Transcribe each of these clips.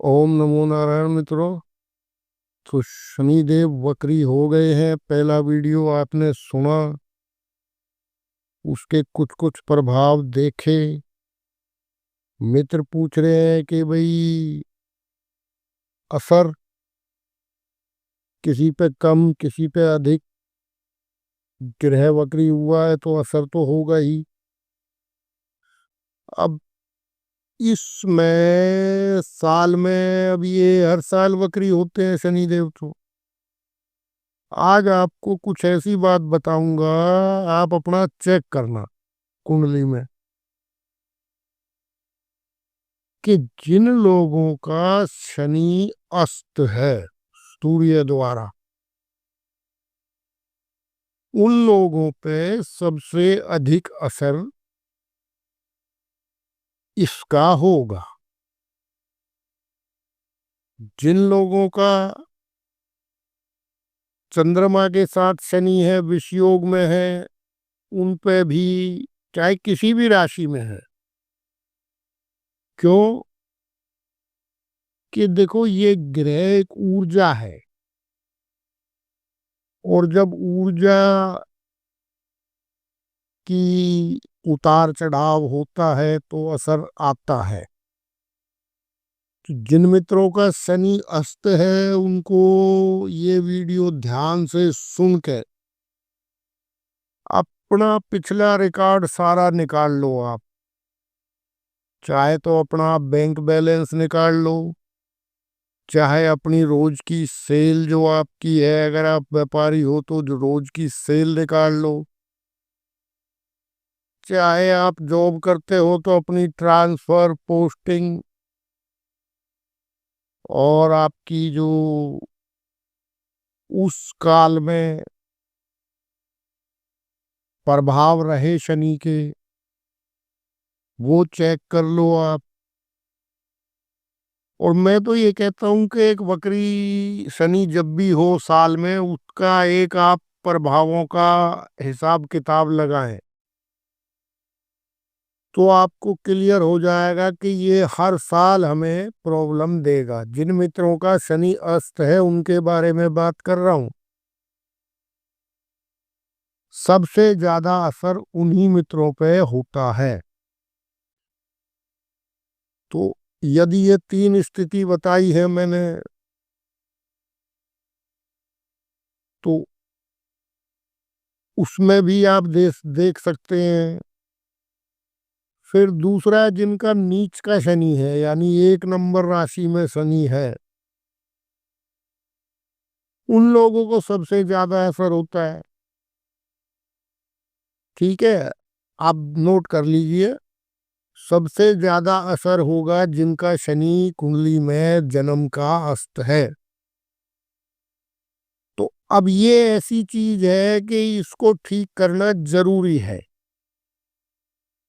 ओम नमो नारायण मित्रों। तो शनिदेव वक्री हो गए हैं। पहला वीडियो आपने सुना, उसके कुछ कुछ प्रभाव देखे। मित्र पूछ रहे हैं कि भाई असर किसी पे कम किसी पे अधिक, ग्रह वक्री हुआ है तो असर तो होगा ही। अब इसमें साल में, अब ये हर साल वक्री होते हैं शनिदेव। तो आज आपको कुछ ऐसी बात बताऊंगा, आप अपना चेक करना कुंडली में, कि जिन लोगों का शनि अस्त है सूर्य द्वारा, उन लोगों पे सबसे अधिक असर इसका होगा। जिन लोगों का चंद्रमा के साथ शनि है, विषयोग में है, उन पे भी, चाहे किसी भी राशि में है। क्यों? कि देखो, ये ग्रह एक ऊर्जा है, और जब ऊर्जा की उतार चढ़ाव होता है तो असर आता है। तो जिन मित्रों का शनि अस्त है, उनको ये वीडियो ध्यान से सुन के अपना पिछला रिकॉर्ड सारा निकाल लो। आप चाहे तो अपना बैंक बैलेंस निकाल लो, चाहे अपनी रोज की सेल जो आपकी है, अगर आप व्यापारी हो तो जो रोज की सेल निकाल लो, चाहे आप जॉब करते हो तो अपनी ट्रांसफर, पोस्टिंग, और आपकी जो उस काल में प्रभाव रहे शनि के, वो चेक कर लो आप। और मैं तो ये कहता हूं कि एक वक्री शनि जब भी हो साल में, उसका एक आप प्रभावों का हिसाब किताब लगाएं, तो आपको क्लियर हो जाएगा कि ये हर साल हमें प्रॉब्लम देगा। जिन मित्रों का शनि अस्त है उनके बारे में बात कर रहा हूं। सबसे ज्यादा असर उन्हीं मित्रों पे होता है। तो यदि ये तीन स्थिति बताई है मैंने, तो उसमें भी आप देख सकते हैं। फिर दूसरा, जिनका नीच का शनि है, यानी 1 नंबर राशि में शनि है, उन लोगों को सबसे ज्यादा असर होता है। ठीक है, आप नोट कर लीजिए। सबसे ज्यादा असर होगा जिनका शनि कुंडली में जन्म का अस्त है। तो अब ये ऐसी चीज है कि इसको ठीक करना जरूरी है।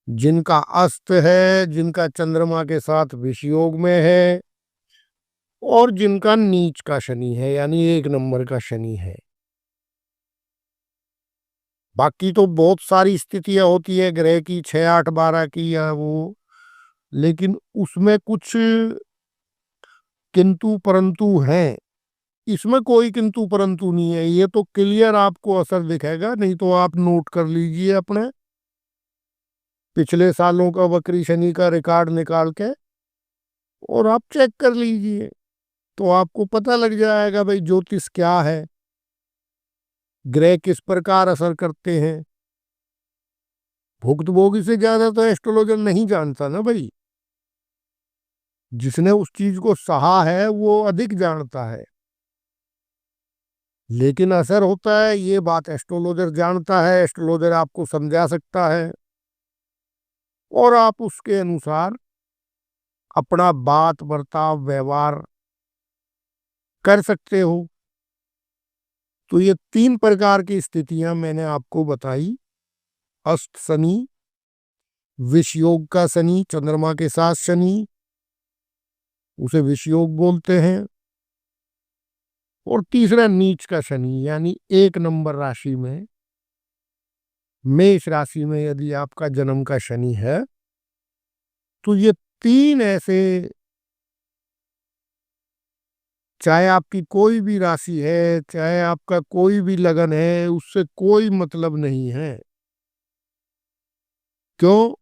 जिनका अस्त है, जिनका चंद्रमा के साथ विषयोग में है, और जिनका नीच का शनि है, यानी 1 नंबर का शनि है। बाकी तो बहुत सारी स्थितियां होती है ग्रह की, 6, 8, 12 की, या वो, लेकिन उसमें कुछ किंतु परंतु हैं। इसमें कोई किंतु परंतु नहीं है, ये तो क्लियर आपको असर दिखेगा। नहीं तो आप नोट कर लीजिए अपने पिछले सालों का वक्री शनि का रिकॉर्ड निकाल के, और आप चेक कर लीजिए, तो आपको पता लग जाएगा भाई ज्योतिष क्या है, ग्रह किस प्रकार असर करते हैं। भुक्तभोगी से ज्यादा तो एस्ट्रोलॉजर नहीं जानता ना भाई। जिसने उस चीज को सहा है वो अधिक जानता है, लेकिन असर होता है ये बात एस्ट्रोलॉजर जानता है। एस्ट्रोलॉजर आपको समझा सकता है, और आप उसके अनुसार अपना बात, बर्ताव, व्यवहार कर सकते हो। तो ये 3 प्रकार की स्थितियां मैंने आपको बताई। अष्ट शनि, विषयोग का शनि, चंद्रमा के साथ शनि, उसे विषयोग बोलते हैं, और तीसरा नीच का शनि, यानी 1 नंबर राशि में, मेष राशि में यदि आपका जन्म का शनि है, तो ये 3 ऐसे चाहे आपकी कोई भी राशि है, चाहे आपका कोई भी लगन है, उससे कोई मतलब नहीं है। क्यों?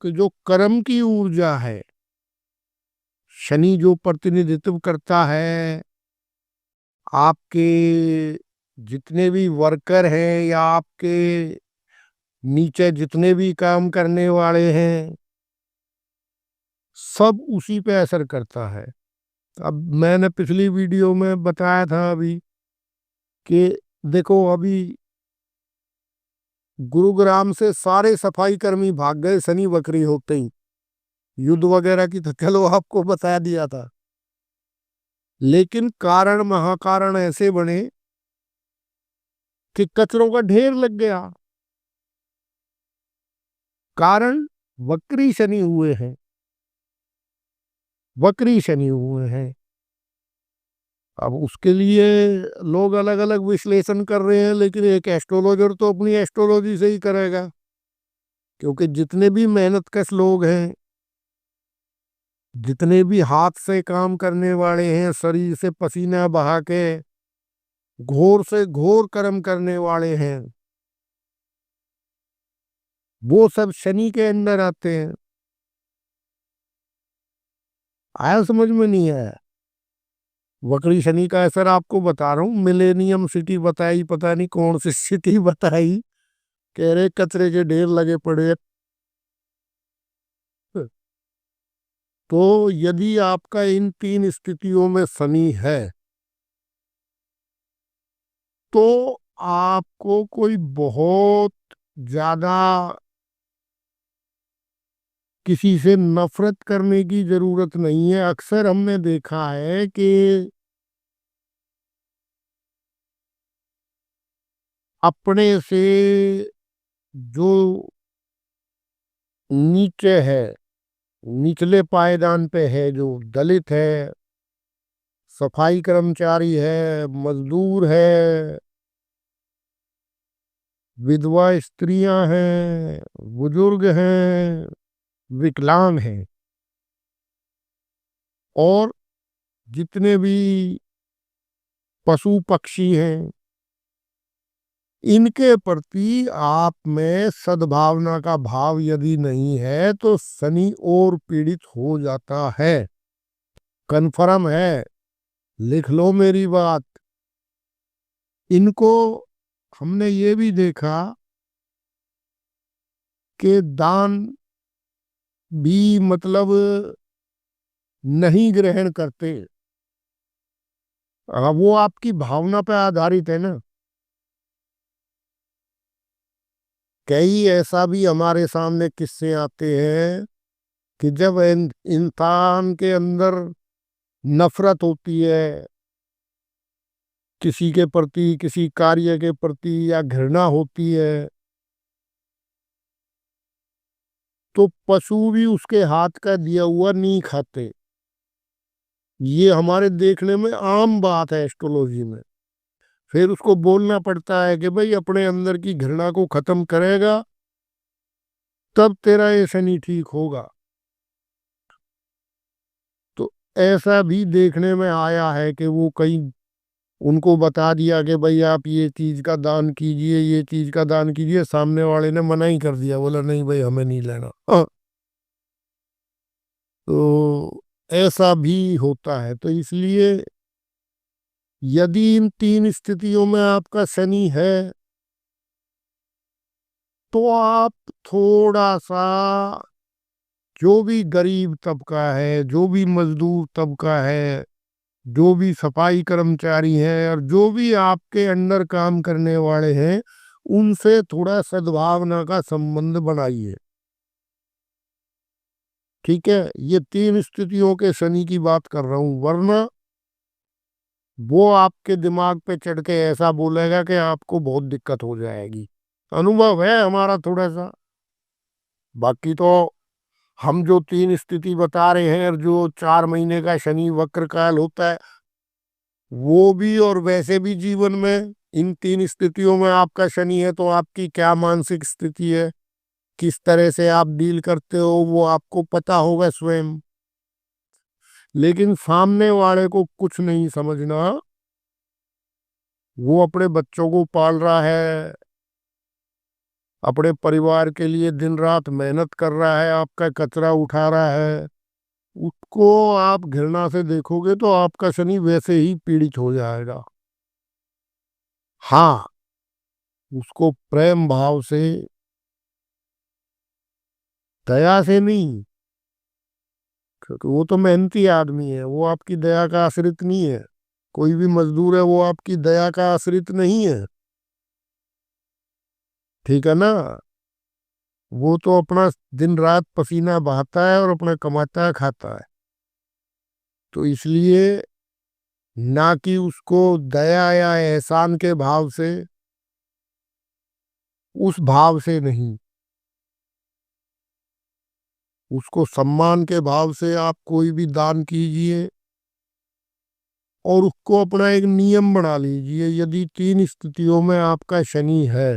कि जो कर्म की ऊर्जा है, शनि जो प्रतिनिधित्व करता है, आपके जितने भी वर्कर हैं या आपके नीचे जितने भी काम करने वाले हैं, सब उसी पे असर करता है। अब मैंने पिछली वीडियो में बताया था अभी कि देखो, अभी गुरुग्राम से सारे सफाई कर्मी भाग गए शनि वक्री होते ही। युद्ध वगैरह की तो चलो आपको बता दिया था, लेकिन कारण महाकारण ऐसे बने कि कचरों का ढेर लग गया। कारण वक्री शनि हुए हैं, वक्री शनि हुए हैं। अब उसके लिए लोग अलग अलग विश्लेषण कर रहे हैं, लेकिन एक एस्ट्रोलॉजर तो अपनी एस्ट्रोलॉजी से ही करेगा, क्योंकि जितने भी मेहनतकश लोग हैं, जितने भी हाथ से काम करने वाले हैं, शरीर से पसीना बहा के घोर से घोर कर्म करने वाले हैं, वो सब शनि के अंदर आते हैं। आया समझ में? नहीं आया? वक्री शनि का असर आपको बता रहा हूँ। मिलेनियम सिटी बताई, पता नहीं कौन सी सिटी बताई, कह रहे कचरे के ढेर लगे पड़े। तो यदि आपका इन तीन स्थितियों में शनि है, तो आपको कोई बहुत ज्यादा किसी से नफरत करने की जरूरत नहीं है। अक्सर हमने देखा है कि अपने से जो नीचे है, निचले पायदान पे है, जो दलित है, सफाई कर्मचारी है, मजदूर है, विधवा स्त्रियां हैं, बुजुर्ग हैं, विकलांग हैं, और जितने भी पशु पक्षी हैं, इनके प्रति आप में सद्भावना का भाव यदि नहीं है, तो शनि और पीड़ित हो जाता है। कन्फर्म है, लिख लो मेरी बात। इनको हमने ये भी देखा कि दान भी मतलब नहीं ग्रहण करते। वो आपकी भावना पर आधारित है ना। कई ऐसा भी हमारे सामने किस्से आते हैं कि जब इंसान के अंदर नफरत होती है, किसी के प्रति, किसी कार्य के प्रति, या घृणा होती है, तो पशु भी उसके हाथ का दिया हुआ नहीं खाते। ये हमारे देखने में आम बात है एस्ट्रोलॉजी में। फिर उसको बोलना पड़ता है कि भाई अपने अंदर की घृणा को खत्म करेगा, तब तेरा ये शनि ठीक होगा। तो ऐसा भी देखने में आया है कि वो कई उनको बता दिया कि भाई आप ये चीज का दान कीजिए, ये चीज का दान कीजिए, सामने वाले ने मना ही कर दिया, बोला नहीं भाई हमें नहीं लेना। तो ऐसा भी होता है। तो इसलिए यदि इन तीन स्थितियों में आपका शनि है, तो आप थोड़ा सा, जो भी गरीब तबका है, जो भी मजदूर तबका है, जो भी सफाई कर्मचारी हैं, और जो भी आपके अंडर काम करने वाले हैं, उनसे थोड़ा सद्भावना का संबंध बनाइए। ठीक है? ये तीन स्थितियों के शनि की बात कर रहा हूं, वरना वो आपके दिमाग पे चढ़ के ऐसा बोलेगा कि आपको बहुत दिक्कत हो जाएगी। अनुभव है हमारा थोड़ा सा। बाकी तो हम जो तीन स्थिति बता रहे हैं, और जो 4 महीने का शनि वक्र काल होता है, वो भी, और वैसे भी जीवन में इन तीन स्थितियों में आपका शनि है तो आपकी क्या मानसिक स्थिति है, किस तरह से आप डील करते हो, वो आपको पता होगा स्वयं। लेकिन सामने वाले को कुछ नहीं समझना, वो अपने बच्चों को पाल रहा है, अपने परिवार के लिए दिन रात मेहनत कर रहा है, आपका कचरा उठा रहा है, उसको आप घृणा से देखोगे तो आपका शनि वैसे ही पीड़ित हो जाएगा। हाँ, उसको प्रेम भाव से, दया से नहीं, क्योंकि वो तो मेहनती आदमी है, वो आपकी दया का आश्रित नहीं है। कोई भी मजदूर है वो आपकी दया का आश्रित नहीं है, ठीक है ना। वो तो अपना दिन रात पसीना बहाता है और अपना कमाता है, खाता है। तो इसलिए ना कि उसको दया या एहसान के भाव से, उस भाव से नहीं, उसको सम्मान के भाव से आप कोई भी दान कीजिए और उसको अपना एक नियम बना लीजिए। यदि 3 स्थितियों में आपका शनि है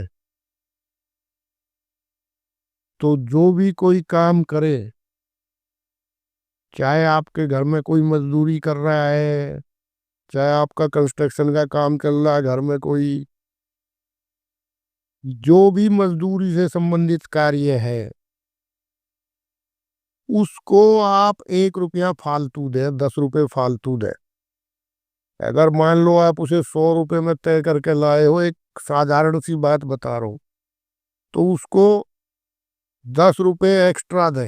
तो जो भी कोई काम करे, चाहे आपके घर में कोई मजदूरी कर रहा है, चाहे आपका कंस्ट्रक्शन का काम चल रहा है, घर में कोई जो भी मजदूरी से संबंधित कार्य है, उसको आप 1 रुपया फालतू दे, 10 रुपए फालतू दे। अगर मान लो आप उसे 100 रुपए में तय करके लाए हो, एक साधारण सी बात बता रहा हूं, तो उसको 10 रुपए एक्स्ट्रा दे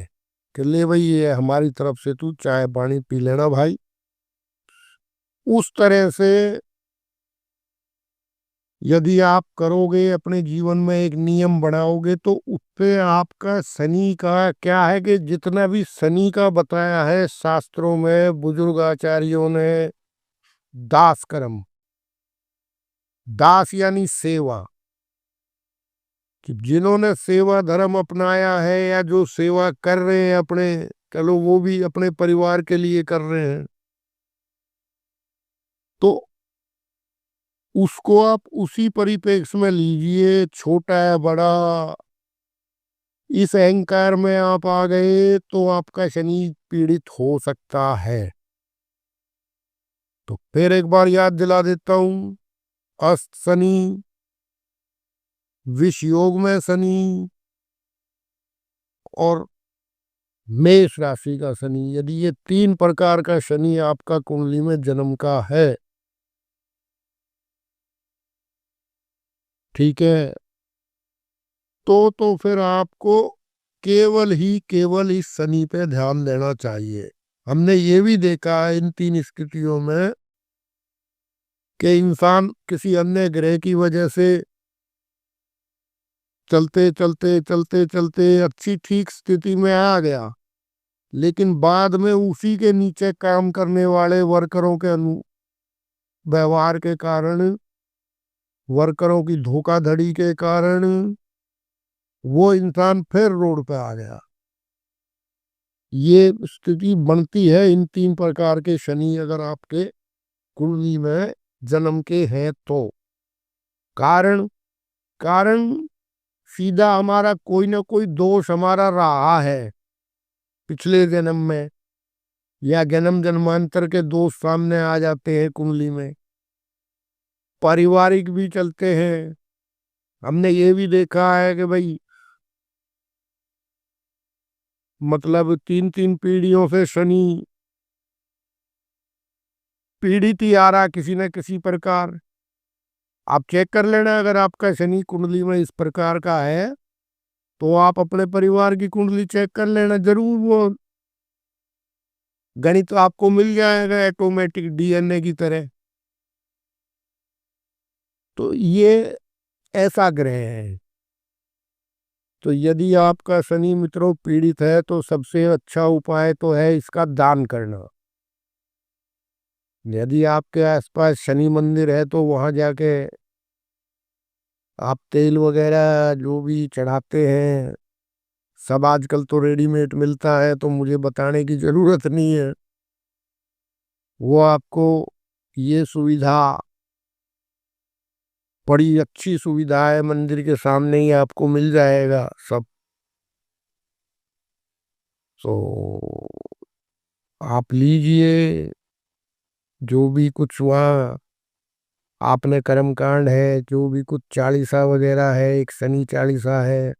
कि ले भाई ये हमारी तरफ से तू चाय पानी पी लेना भाई। उस तरह से यदि आप करोगे, अपने जीवन में एक नियम बनाओगे, तो उससे आपका शनि का क्या है कि जितना भी शनि का बताया है शास्त्रों में, बुजुर्ग आचार्यों ने, दास कर्म, दास यानी सेवा, कि जिन्होंने सेवा धर्म अपनाया है या जो सेवा कर रहे हैं अपने, चलो वो भी अपने परिवार के लिए कर रहे हैं, तो उसको आप उसी परिप्रेक्ष्य में लीजिए। छोटा है बड़ा, इस अहंकार में आप आ गए तो आपका शनि पीड़ित हो सकता है। तो फिर एक बार याद दिला देता हूं, अस्त शनि, विष योग में शनि और मेष राशि का शनि, यदि ये 3 प्रकार का शनि आपका कुंडली में जन्म का है, ठीक है, तो फिर आपको केवल ही केवल इस शनि पे ध्यान देना चाहिए। हमने ये भी देखा है इन 3 स्थितियों में कि इंसान किसी अन्य ग्रह की वजह से चलते चलते चलते चलते अच्छी ठीक स्थिति में आ गया, लेकिन बाद में उसी के नीचे काम करने वाले वर्करों के व्यवहार के कारण, वर्करों की धोखाधड़ी के कारण वो इंसान फिर रोड पे आ गया। ये स्थिति बनती है इन 3 प्रकार के शनि अगर आपके कुंडली में जन्म के हैं तो। कारण कारण सीधा हमारा कोई ना कोई दोष हमारा रहा है पिछले जन्म में, या जन्म जन्मांतर के दोष सामने आ जाते हैं कुंडली में। पारिवारिक भी चलते हैं। हमने ये भी देखा है कि भाई मतलब 3 3 पीढ़ियों से शनि पीड़ित ही आ रहा किसी न किसी प्रकार। आप चेक कर लेना, अगर आपका शनि कुंडली में इस प्रकार का है तो आप अपने परिवार की कुंडली चेक कर लेना, जरूर वो गणित आपको मिल जाएगा ऑटोमेटिक डीएनए की तरह। तो ये ऐसा ग्रह है। तो यदि आपका शनि मित्रों पीड़ित है तो सबसे अच्छा उपाय तो है इसका दान करना। यदि आपके आसपास शनि मंदिर है तो वहां जाके आप तेल वगैरह जो भी चढ़ाते हैं, सब आजकल तो रेडीमेड मिलता है, तो मुझे बताने की जरूरत नहीं है। वो आपको ये सुविधा, बड़ी अच्छी सुविधा है, मंदिर के सामने ही आपको मिल जाएगा सब। तो आप लीजिए जो भी कुछ वहाँ आपने कर्मकांड है, जो भी कुछ चालीसा वगैरह है, एक शनि चालीसा है,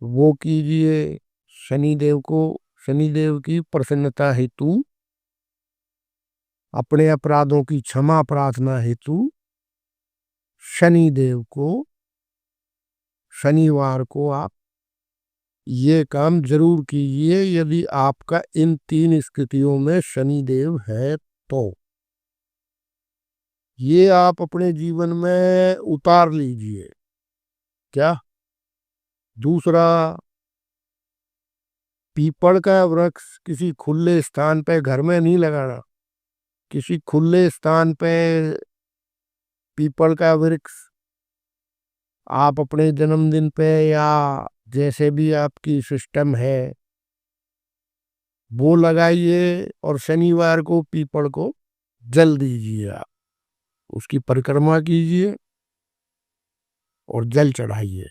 वो कीजिए। शनिदेव को, शनिदेव की प्रसन्नता हेतु, अपने अपराधों की क्षमा प्रार्थना हेतु शनिदेव को शनिवार को आप ये काम जरूर कीजिए, यदि आपका इन 3 स्थितियों में शनिदेव है तो। ये आप अपने जीवन में उतार लीजिए। क्या? दूसरा, पीपल का वृक्ष किसी खुले स्थान पे, घर में नहीं लगाना, किसी खुले स्थान पे पीपल का वृक्ष आप अपने जन्मदिन पे या जैसे भी आपकी सिस्टम है वो लगाइए, और शनिवार को पीपल को जल दीजिए। आप उसकी परिक्रमा कीजिए और जल चढ़ाइए।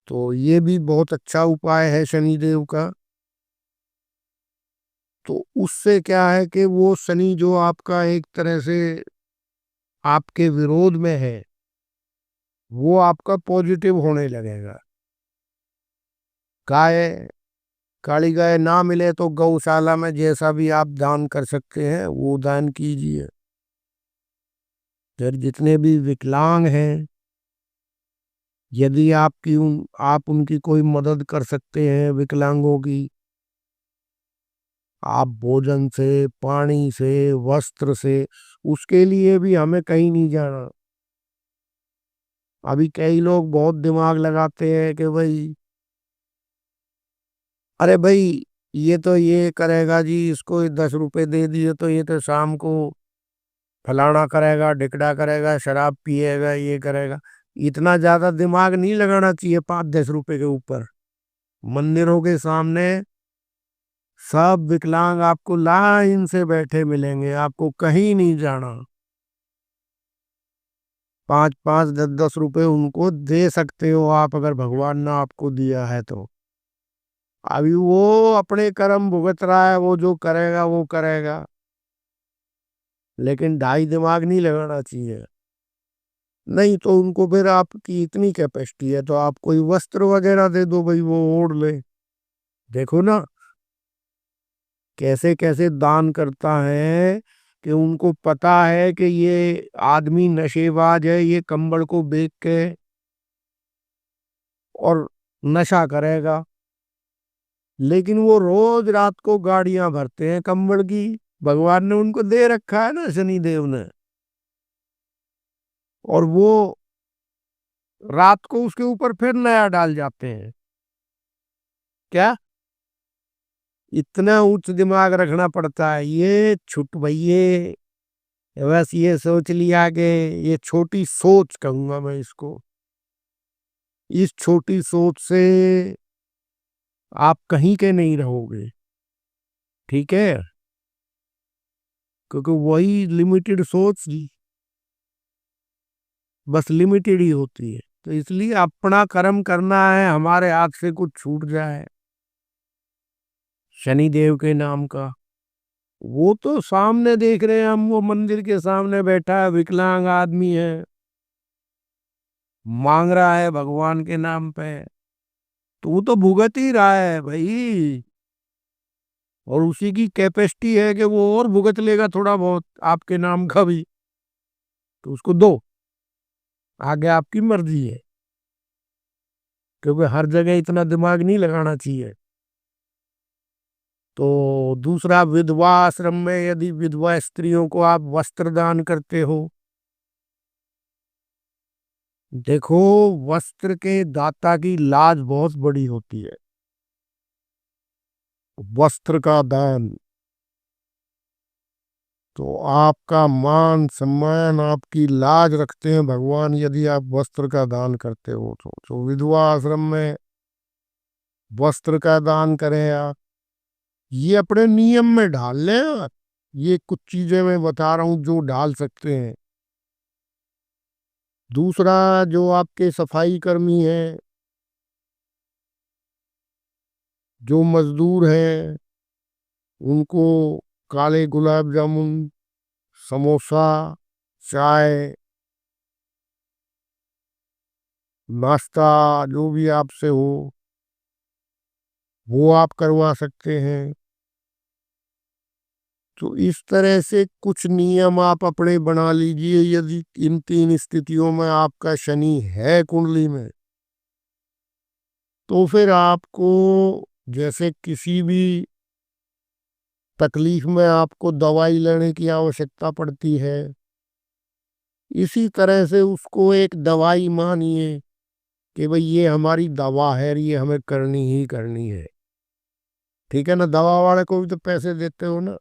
तो ये भी बहुत अच्छा उपाय है शनिदेव का। तो उससे क्या है कि वो शनि जो आपका एक तरह से आपके विरोध में है, वो आपका पॉजिटिव होने लगेगा। गाय, काली गाय ना मिले तो गौशाला में जैसा भी आप दान कर सकते हैं वो दान कीजिए। फिर जितने भी विकलांग हैं, यदि आप उनकी कोई मदद कर सकते हैं विकलांगों की, आप भोजन से, पानी से, वस्त्र से, उसके लिए भी हमें कहीं नहीं जाना। अभी कई लोग बहुत दिमाग लगाते हैं कि भाई, अरे भाई ये तो ये करेगा जी, इसको 10 रुपए दे दिए तो ये तो शाम को फलाना करेगा, ढिकड़ा करेगा, शराब पिएगा, ये करेगा। इतना ज्यादा दिमाग नहीं लगाना चाहिए 5-10 रुपए के ऊपर। मंदिरों के सामने सब विकलांग आपको लाइन से बैठे मिलेंगे, आपको कहीं नहीं जाना। 5-5, 10-10 रुपए उनको दे सकते हो आप, अगर भगवान ने आपको दिया है तो। अभी वो अपने कर्म भुगत रहा है, वो जो करेगा वो करेगा, लेकिन ढाई दिमाग नहीं लगाना चाहिए। नहीं तो उनको फिर आपकी इतनी कैपेसिटी है तो आप कोई वस्त्र वगैरह दे दो भाई, वो ओढ़ ले। देखो ना कैसे कैसे दान करता है, कि उनको पता है कि ये आदमी नशेबाज है, ये कंबल को बेच के और नशा करेगा, लेकिन वो रोज रात को गाड़ियां भरते हैं कंबल की। भगवान ने उनको दे रखा है ना, शनिदेव ने, और वो रात को उसके ऊपर फिर नया डाल जाते हैं। क्या? इतना उच्च दिमाग रखना पड़ता है। ये छुट भैये, बस ये सोच लिया कि ये छोटी सोच कहूंगा मैं इसको, इस छोटी सोच से आप कहीं के नहीं रहोगे। ठीक है? क्योंकि वही लिमिटेड सोच बस लिमिटेड ही होती है। तो इसलिए अपना कर्म करना है, हमारे हाथ से कुछ छूट जाए शनिदेव के नाम का, वो तो सामने देख रहे हैं हम, वो मंदिर के सामने बैठा है, विकलांग आदमी है, मांग रहा है भगवान के नाम पे, तो वो तो भुगत ही रहा है भाई। और उसी की कैपेसिटी है कि वो और भुगत लेगा थोड़ा बहुत आपके नाम का भी, तो उसको दो, आगे आपकी मर्जी है। क्योंकि हर जगह इतना दिमाग नहीं लगाना चाहिए। तो दूसरा, विधवा आश्रम में यदि विधवा स्त्रियों को आप वस्त्र दान करते हो, देखो वस्त्र के दाता की लाज बहुत बड़ी होती है। वस्त्र का दान, तो आपका मान सम्मान, आपकी लाज रखते हैं भगवान यदि आप वस्त्र का दान करते हो तो विधवा आश्रम में वस्त्र का दान करें आप। ये अपने नियम में ढाल लें आप। ये कुछ चीजें मैं बता रहा हूं जो ढाल सकते हैं। दूसरा, जो आपके सफाई कर्मी हैं, जो मजदूर हैं, उनको काले गुलाब जामुन, समोसा, चाय, नाश्ता, जो भी आपसे हो वो आप करवा सकते हैं। तो इस तरह से कुछ नियम आप अपने बना लीजिए। यदि इन 3 स्थितियों में आपका शनि है कुंडली में, तो फिर आपको जैसे किसी भी तकलीफ में आपको दवाई लेने की आवश्यकता पड़ती है, इसी तरह से उसको एक दवाई मानिए कि भाई ये हमारी दवा है, ये हमें करनी ही करनी है। ठीक है ना? दवा वाले को भी तो पैसे देते हो ना।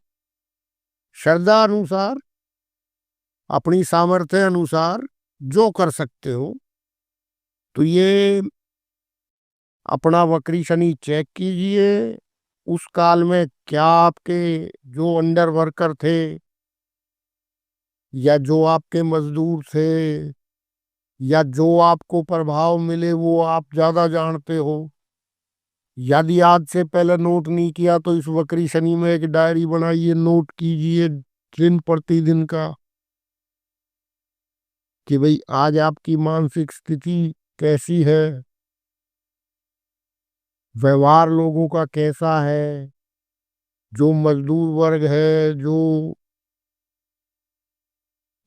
श्रद्धा अनुसार, अपनी सामर्थ्य अनुसार जो कर सकते हो। तो ये अपना वक्री शनि चेक कीजिए। उस काल में क्या आपके जो अंडर वर्कर थे या जो आपके मजदूर थे या जो आपको प्रभाव मिले वो आप ज्यादा जानते हो। यदि आज से पहले नोट नहीं किया तो इस वक्री शनि में एक डायरी बनाइए, नोट कीजिए दिन प्रतिदिन का कि भाई आज आपकी मानसिक स्थिति कैसी है, व्यवहार लोगों का कैसा है, जो मजदूर वर्ग है, जो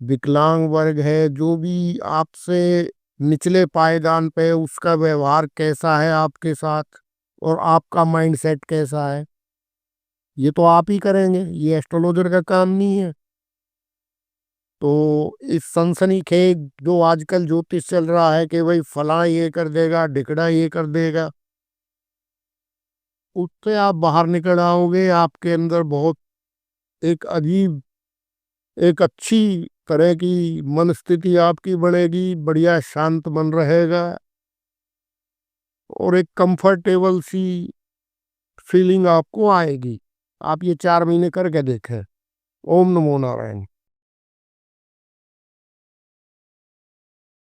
विकलांग वर्ग है, जो भी आपसे निचले पायदान पे है, उसका व्यवहार कैसा है आपके साथ और आपका माइंडसेट कैसा है। ये तो आप ही करेंगे, ये एस्ट्रोलॉजर का काम नहीं है। तो इस सनसनीखेज जो आजकल ज्योतिष चल रहा है कि भाई फलां ये कर देगा, ढिकड़ा ये कर देगा, उससे आप बाहर निकल आओगे। आपके अंदर बहुत एक अजीब, एक अच्छी तरह की मन स्थिति आपकी बनेगी, बढ़िया शांत मन रहेगा और एक कंफर्टेबल सी फीलिंग आपको आएगी। आप ये 4 महीने करके देखें। ओम नमो नारायण।